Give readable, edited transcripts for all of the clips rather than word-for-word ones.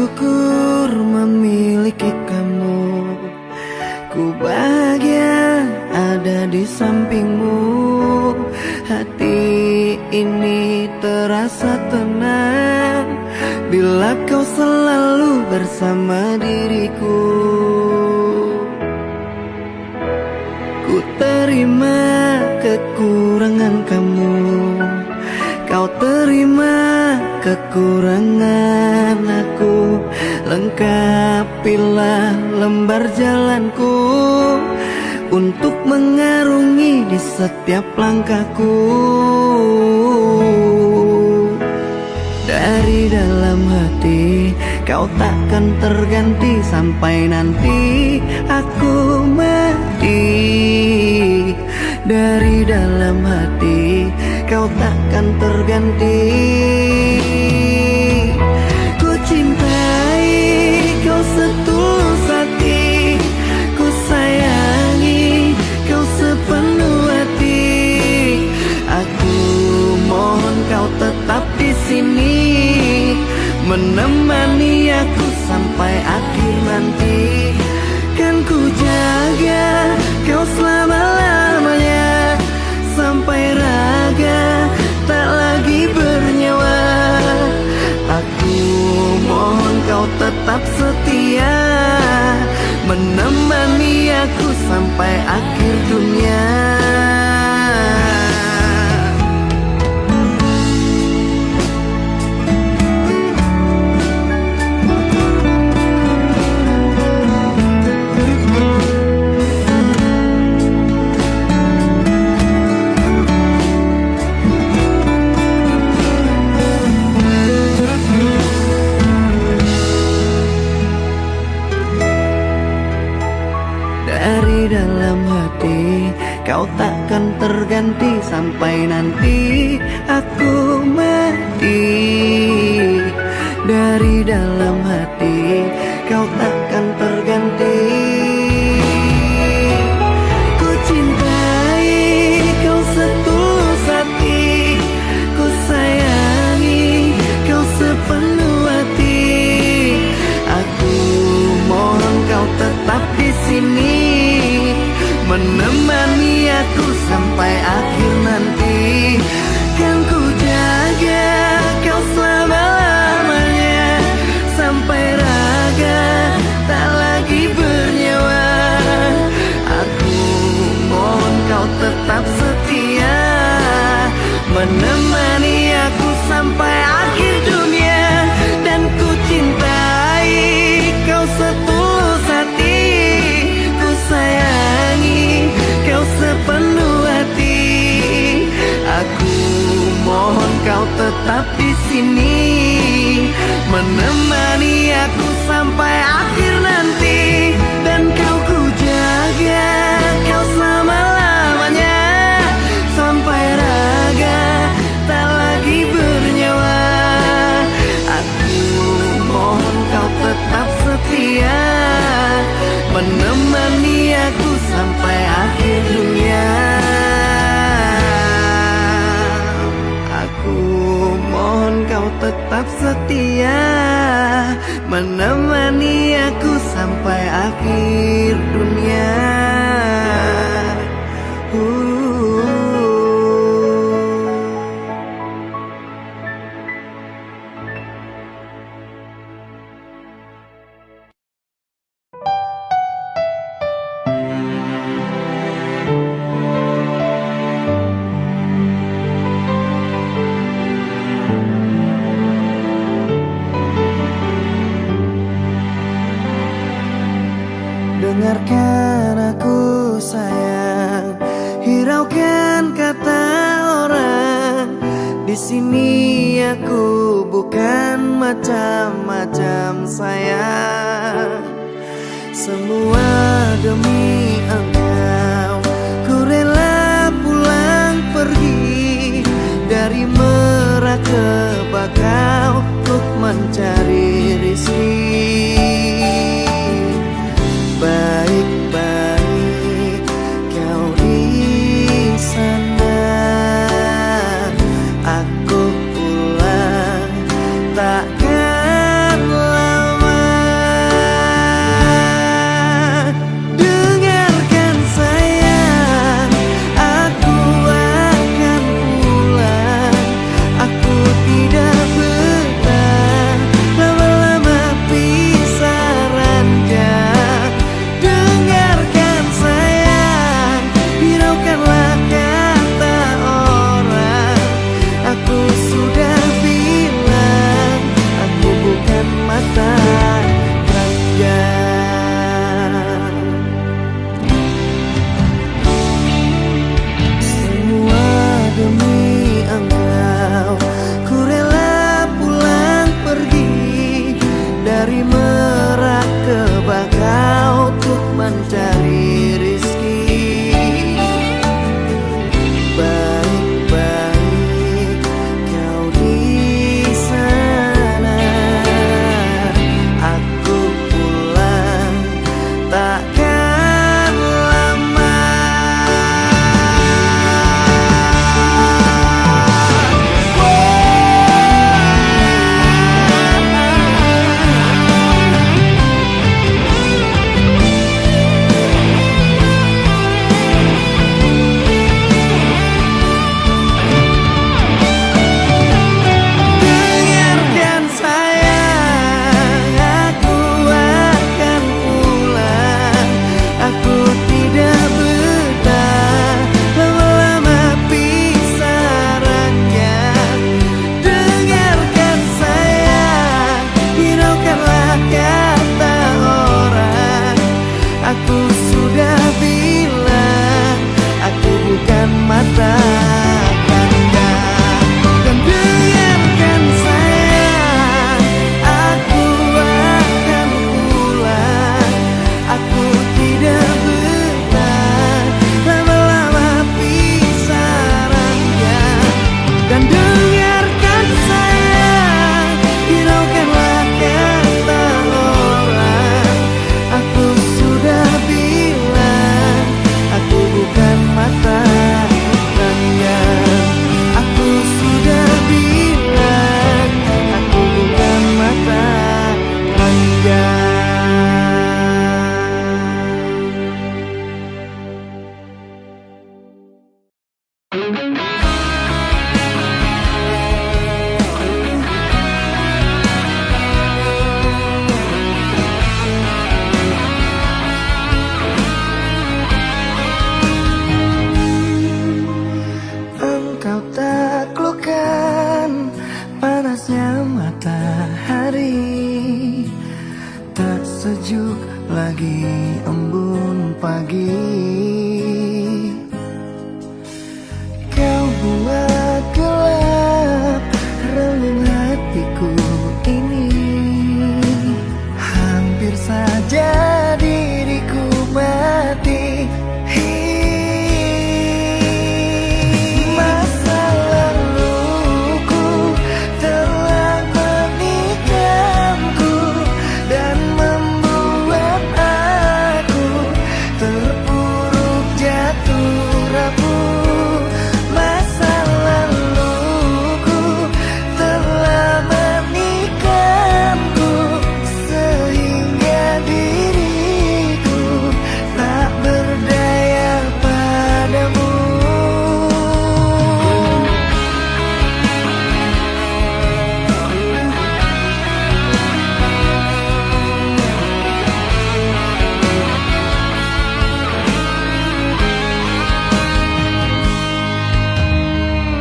bersyukur memiliki kamu. Ku bahagia ada di sampingmu. Hati ini terasa tenang bila kau selalu bersama diriku. Ku terima kekurangan kamu, kau terima kekurangan aku. Lengkapilah lembar jalanku untuk mengarungi di setiap langkahku. Dari dalam hati kau takkan terganti sampai nanti aku mati. Dari dalam hati kau takkan terganti. Ku cintai kau setulus hati, ku sayangi kau sepenuh hati. Aku mohon kau tetap di sini, menemani aku sampai akhir nanti. Kan ku jaga kau selama-lamanya, sampai raga tak lagi bernyawa. Aku mohon kau tetap setia, menemani aku sampai akhir dunia. Dari dalam hati kau takkan terganti sampai nanti aku mati. Dari dalam hati kau takkan terganti. Ku cintai kau setulus hati, ku sayangi kau sepenuh hati. Aku mohon kau tetap di sini, menemani aku sampai akhir nanti. Kan ku jaga kau selama-lamanya, sampai raga tak lagi bernyawa. Aku mohon kau tetap setia, menemani aku sampai akhir dunia. Dan ku cintai kau setulus hati, ku sayangi kau sepenuh hati. Aku mohon kau tetap di sini, menemani aku sampai akhir nanti. Dan kau ku jaga kau selama-lamanya, sampai raga tak lagi bernyawa. Aku mohon kau tetap setia, menemani aku sampai akhir dunia. Aku mohon kau tetap setia, menemani aku sampai akhir dunia. Dengarkan aku sayang, hiraukan kata orang. Di sini aku bukan macam-macam sayang. Semua demi engkau, ku rela pulang pergi dari Merak ke Bakau untuk mencari rezeki. Baik-baik kau di sana, aku pulang takkan lama. Engkau taklukkan panasnya matahari, tak sejuk lagi embun pagi. Kau buat gelap relung hatiku ini, hampir saja diriku mati. Masa laluku telah menikamku dan membuat aku terpuruk jatuh rapuh. Masa laluku telah menikamku sehingga diriku tak berdaya padamu.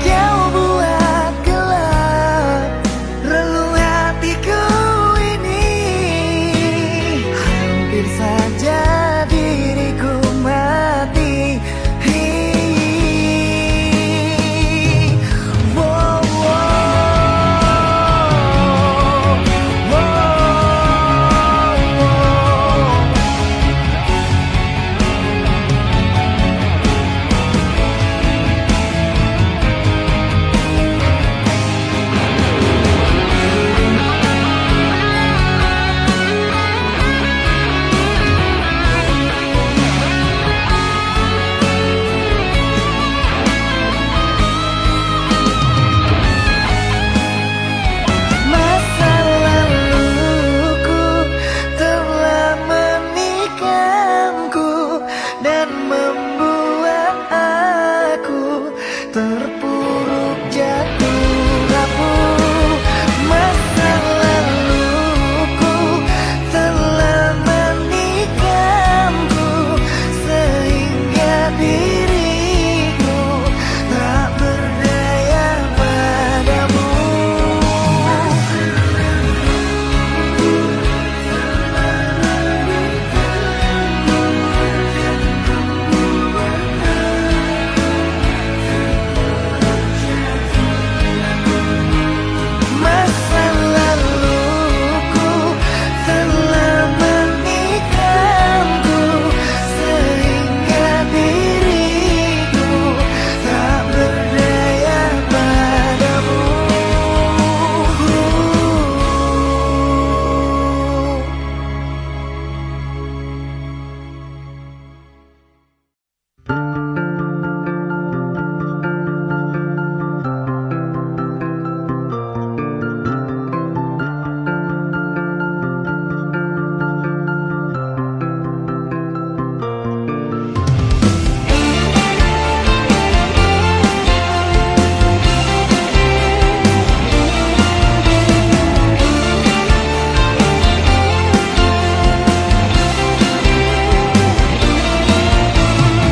Kau buat gelap relung hatiku ini, hampir saja diriku mati. Wow, wow, wow. Masa laluku telah menikamku dan membuat aku terpuruk jatuh rapuh. Masa laluku telah menikamku sehingga diriku tak berdaya padamu. Masa laluku telah menikamku sehingga diriku tak berdaya padamu.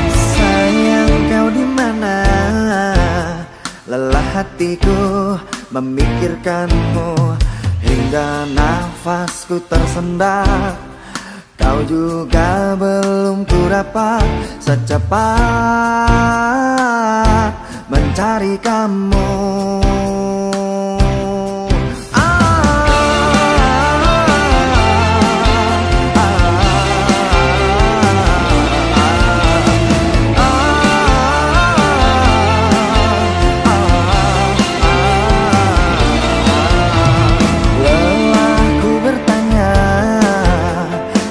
Sayang, kau di mana? Lelah hatiku memikirkanmu hingga nafasku tersendat. Kau juga belum ku dapat secepat mencari kamu. Lelahku bertanya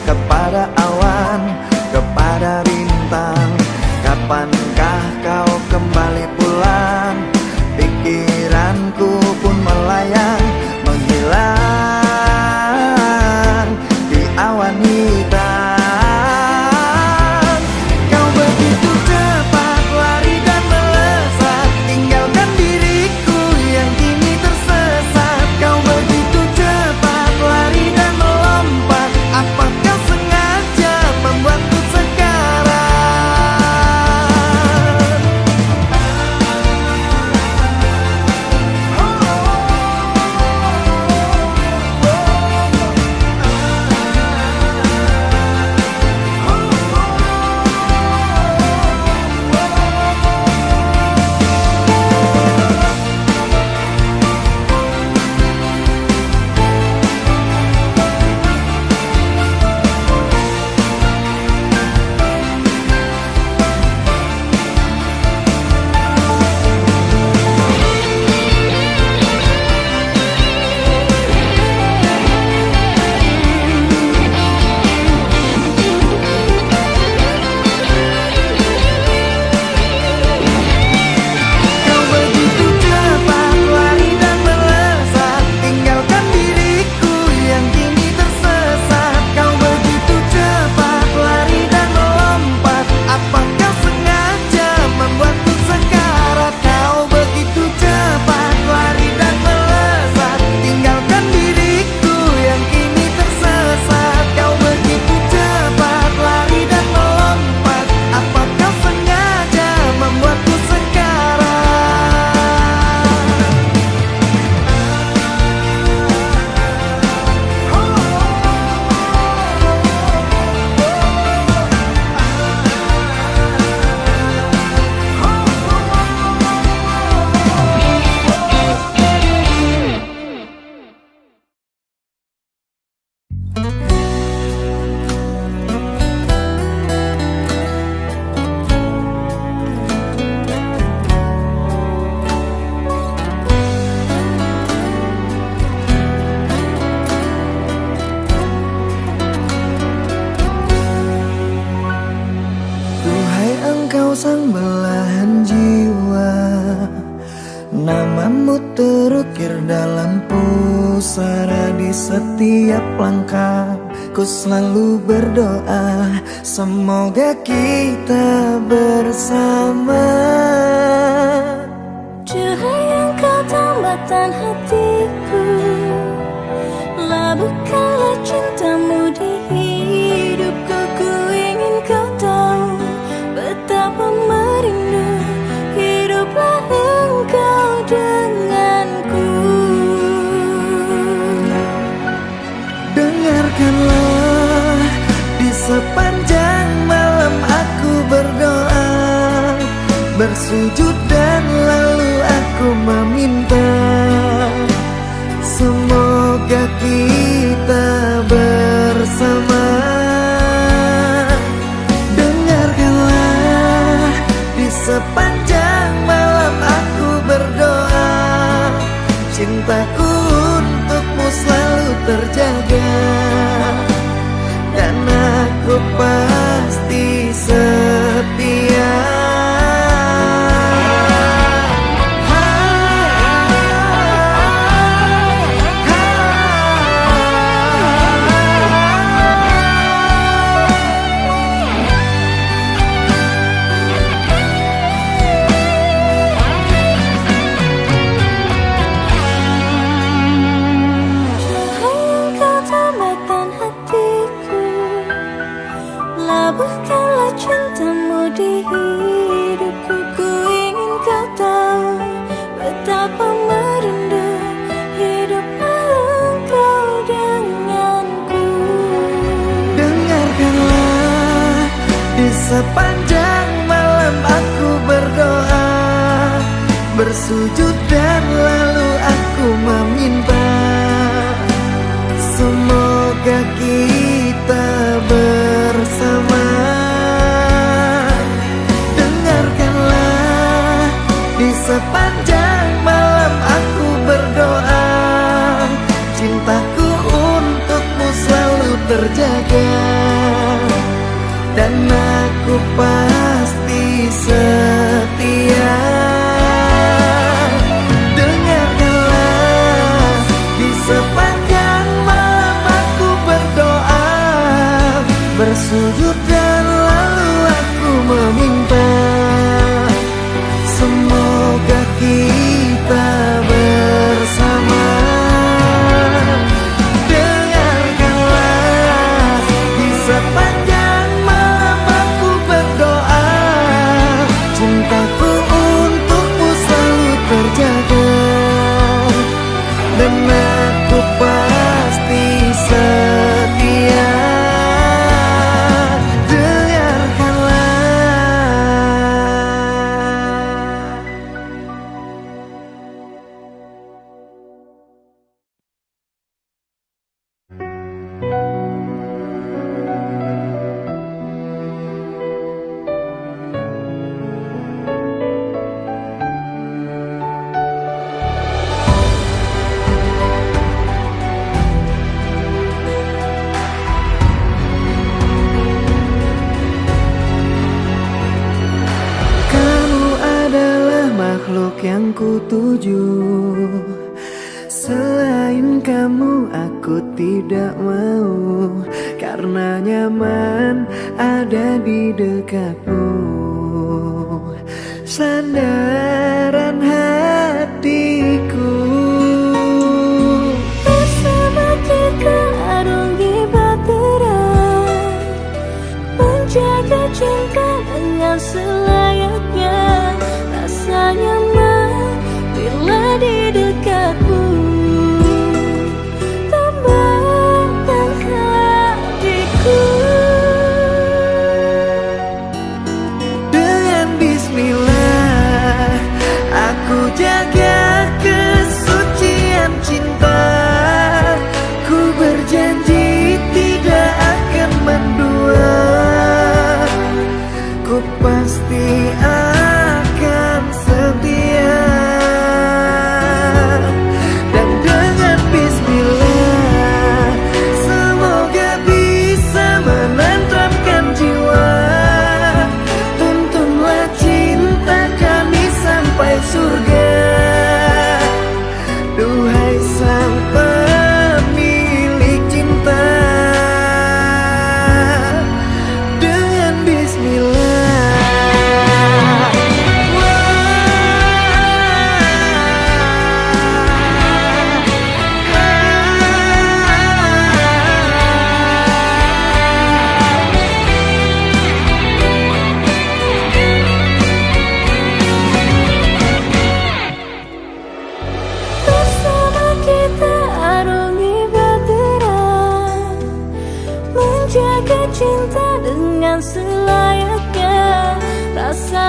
kepada awan, kepada bintang, kapankah kau kembali pulang? Pikiranku pun melayang, menghilang di awan hitam. Kau begitu cepat lari dan melesat. engkau sang belahan jiwa. Namamu terukir dalam pusara di setiap langkah. Ku selalu berdoa semoga kita bersama. Cahaya engkau tambatan hatiku, labuhkanlah cintamu di hidupku. Ku ingin kau tahu betapa merindu hiduplah engkau denganku. Dengarkanlah di sepanjang malam aku berdoa, bersujud dan lalu aku meminta semoga kita bersama. Dengarkanlah di sepanjang malam aku berdoa, cintaku untukmu selalu terjaga, dan aku pasti setia. Labuhkanlah cintamu di hidupku. Ku ingin kau tahu betapa merindu hiduplah engkau denganku. Dengarkanlah di sepanjang malam aku berdoa, bersujud dan lalu aku meminta semoga kita bersama. Dengarkanlah di sepanjang malam aku berdoa, cintaku untukmu selalu terjaga, dan aku pasti setia. Dengarkanlah di sepanjang malam aku berdoa, bersujud dan lalu aku meminta semoga kita bersama. Dengarkanlah di sepanjang malam aku berdoa, cintaku untukmu selalu terjaga, dan aku pasti setia. Makhluk yang kutuju, selain kamu aku tidak mau, karena nyaman ada di dekatmu. Sandaran hatiku, bersama kita arungi bahtera, menjaga cinta dengan selayaknya. Rasa nyaman bila di dekatmu, tambahkan hatiku. dengan bismillah aku jaga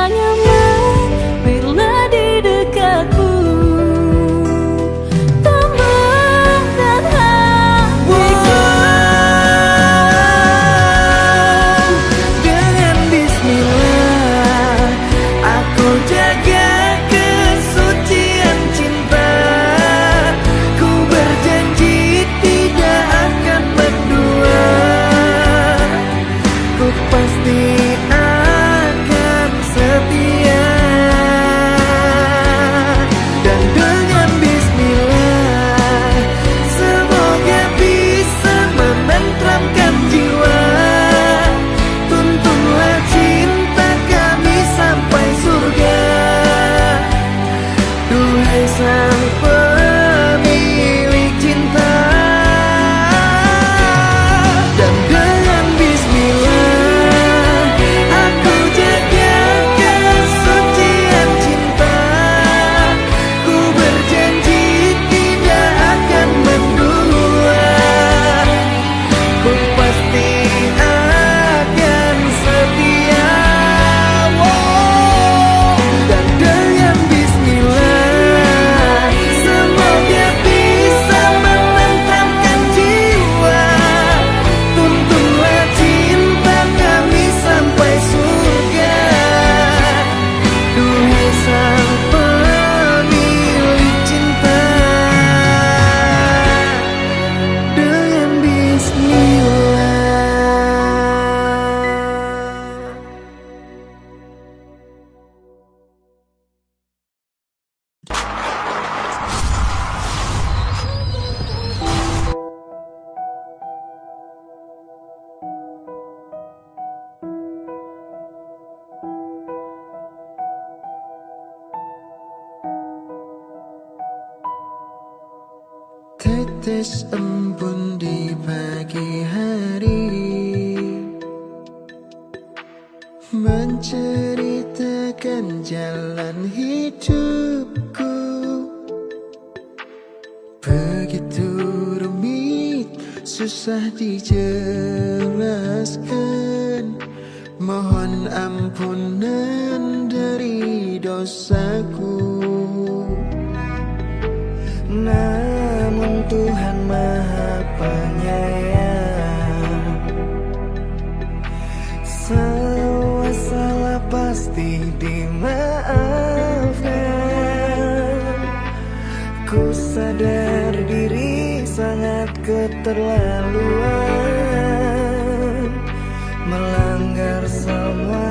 nyaman bila di dekatku. Temukan hatiku. Dengan bismillah aku jaga kesucian cinta. Ku berjanji tidak akan mendua. Ku pasti akan setia. Dan dengan bismillah semoga bisa menenteramkan jiwa. Tuntunlah cinta kami sampai surga. Duhai sang pemilik cinta. Dan dengan bismillah aku jaga kesucian cinta. Ku berjanji tidak akan mendua. Ku pasti akan setia. Dan dengan bismillah semoga bisa menenteramkan jiwa. Tuntunlah cinta kami sampai surga. Duhai sang pemilik cinta. Dengan bismillah. Tetes embun di pagi hari menceritakan jalan hidupku. Begitu rumit, susah dijelaskan. Mohon ampunan dari dosaku. Namun Tuhan Maha Penyayang, semua salah pasti dimaafkan. Ku sadar diri sangat keterlaluan, melanggar semua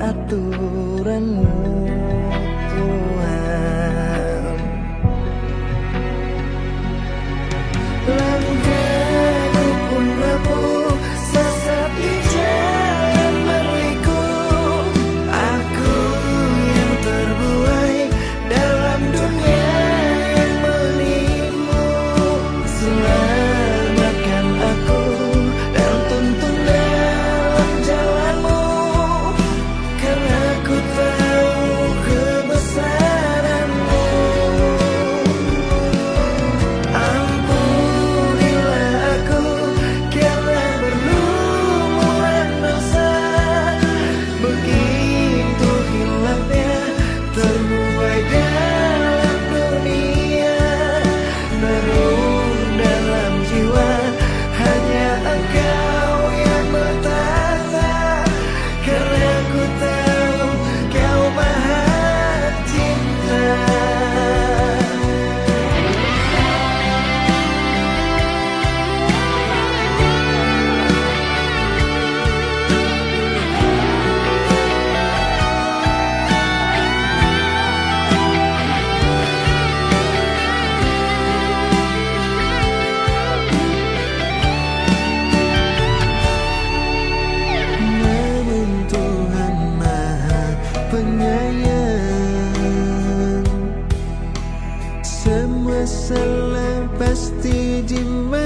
aturan-Mu Tuhan. Langkahku pun rapuh, sesat di jalan berliku. Aku yang terbuai dalam dunia yang menipu. Selamatkan aku dan tuntun dalam jalan-Mu, karena ku tahu kebesaran-Mu. Ampunilah aku karena berlumuran dosa. Begitu hilangnya terbuai dalam dunia. Namun dalam jiwa hanya Engkau yang bertata, karena ku tahu Kau Maha Cinta. Namun Tuhan Maha Penyayang, semua salah pasti dimaafkan.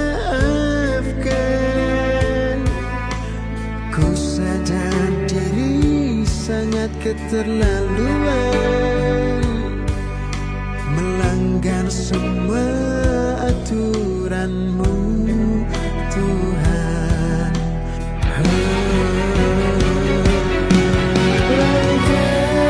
Ku sadar diri sangat keterlaluan, melanggar semua aturan-Mu Tuhan. Langkah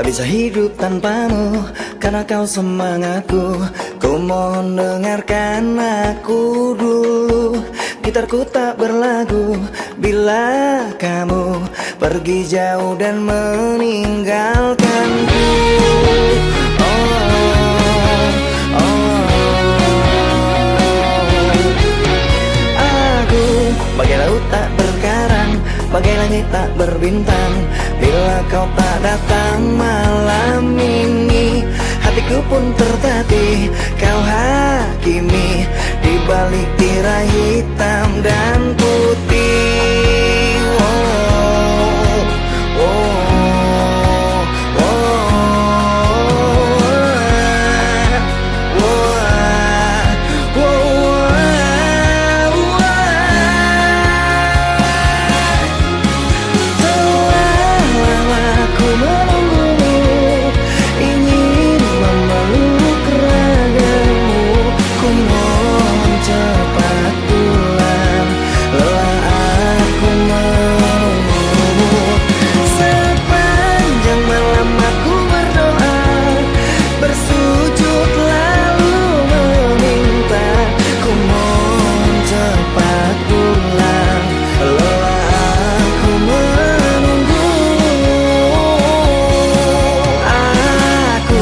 bisa hidup tanpamu, karena kau semangatku. Ku mohon dengarkan aku dulu. Gitarku tak berlagu bila kamu pergi jauh dan meninggalkanku. Aku bagai laut tak berkarang, bagai langit tak berbintang. Bila kau tak datang malam ini, hatiku pun tertatih. Kau hakimi di balik tirai hitam dan putih. Oh, oh, oh, oh, oh. Telah lama ku menunggumu, ingin memeluk ragamu. Ku mohon cepat pulang, lelah aku menunggumu. Sepanjang malam aku berdoa, bersujud lalu meminta. Ku mohon cepat pulang, lelah aku menunggu. Aku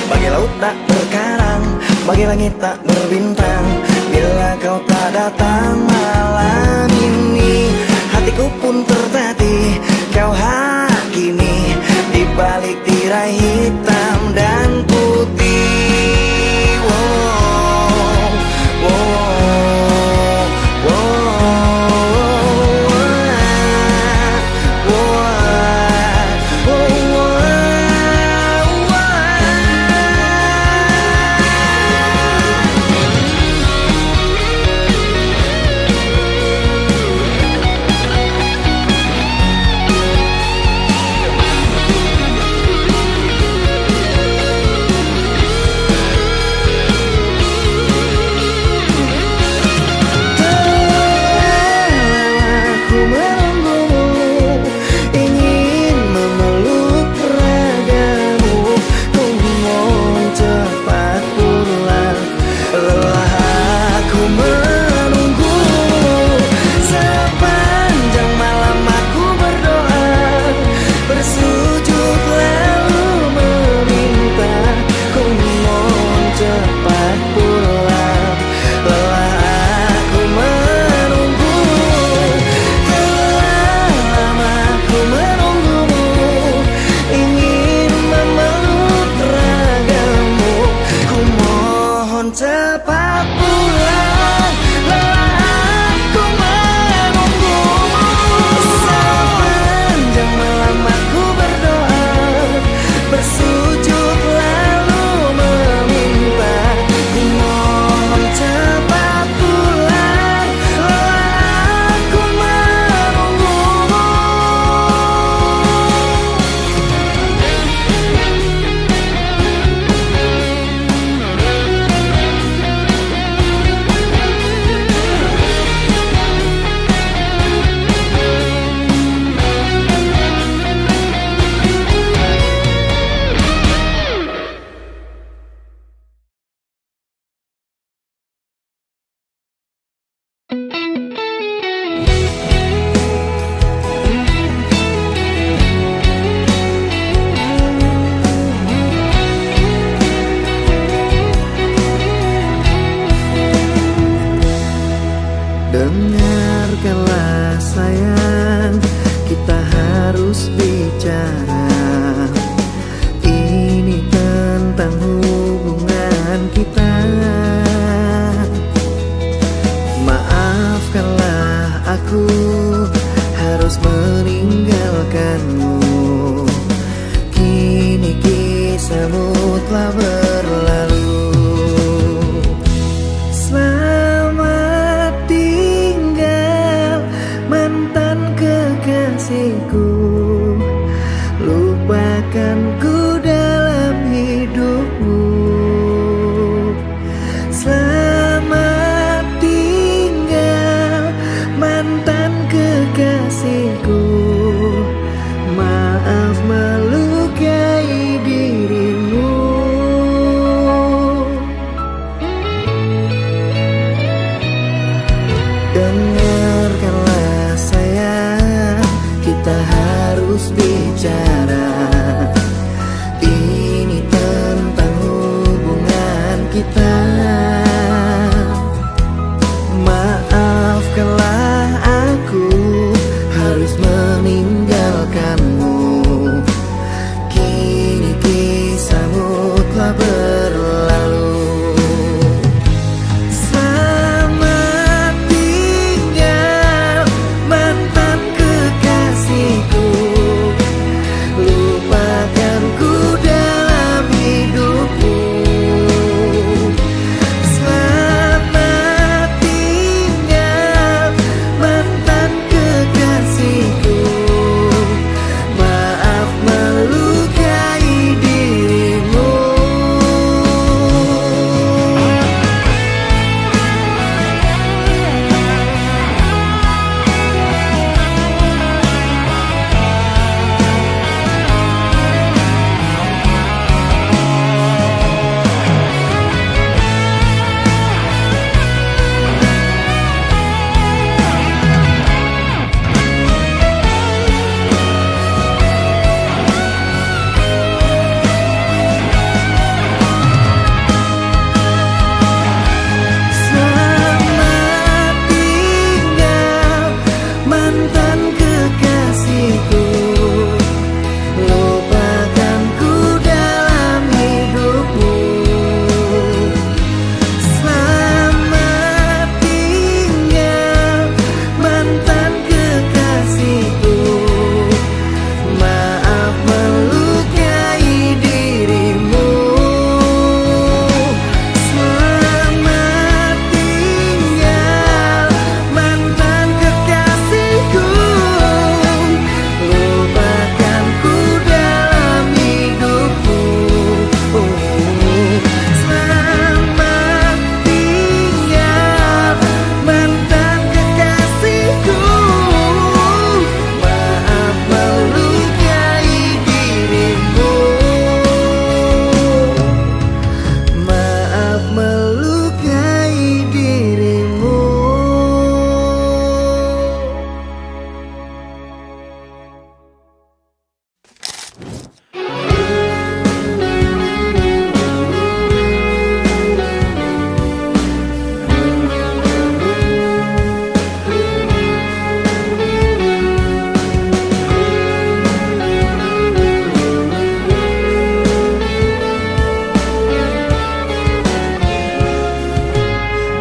bagai laut tak berkarang, bagai langit tak berbintang. Bila kau tak datang malam ini, hatiku pun tertatih. Kau hakimi di balik tirai hitam dan putih. Wow, wow, aku menunggumu, ingin memeluk ragamu. Ku mohon cepat pulang, lelah aku menunggu. Sepanjang malam aku berdoa, bersujud lalu meminta. Ku mohon cepat pulang, lelah aku menunggu. Telah lama ku menunggumu, ingin memeluk ragamu. Ku mohon cepat pulang, lelah aku menunggumu. Sepanjang malam aku berdoa, bersujud lalu meminta. Ku mohon cepat pulang, lelah aku menunggumu. Dengarkanlah sayang, kita harus bicara. Ini tentang hubungan kita. Maafkanlah aku harus meninggalkanmu. Kini kisahmu telah berlalu. Selamat tinggal mantan kekasihku. Lupakanku dalam hidupmu. Selamat tinggal mantan kekasihku. Maaf melukai berbicara. Ini tentang hubungan kita. Maafkanlah aku harus meninggalkanmu. Kini kisahmu telah berlalu. Selamat tinggal mantan kekasihku. Lupakanku dalam hidupmu. Selamat tinggal mantan kekasihku. Maaf melukai dirimu. Selamat tinggal mantan kekasihku. Lupakanku dalam hidupmu. Selamat tinggal mantan kekasihku. Maaf melukai dirimu. Selamat tinggal mantan kekasihku. Lupakanku dalam hidupmu. Selamat tinggal mantan kekasihku. Maaf melukai dirimu. Maaf melukai dirimu.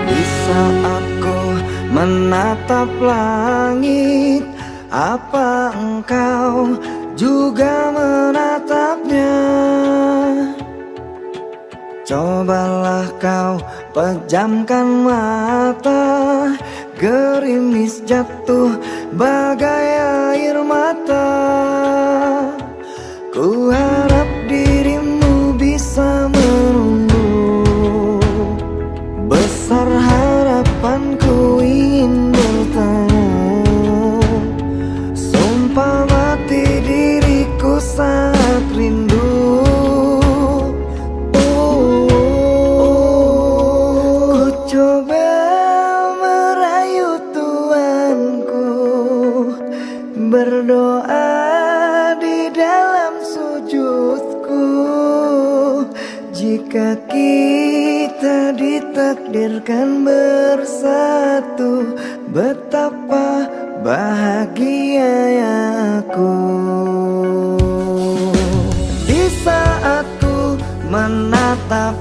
Di saat ku menatap langit, apa engkau juga menatapnya? Cobalah kau pejamkan mata, gerimis jatuh bagai air mata. Ku harap dirimu bisa menunggu. Besar harapanku ingin bertemu. Sumpah mati diriku sangat rindu. Ku coba merayu Tuanku, berdoa di dalam sujudku. Jika kita ditakdirkan bersatu, betapa bahagia aku. Di saat ku menatap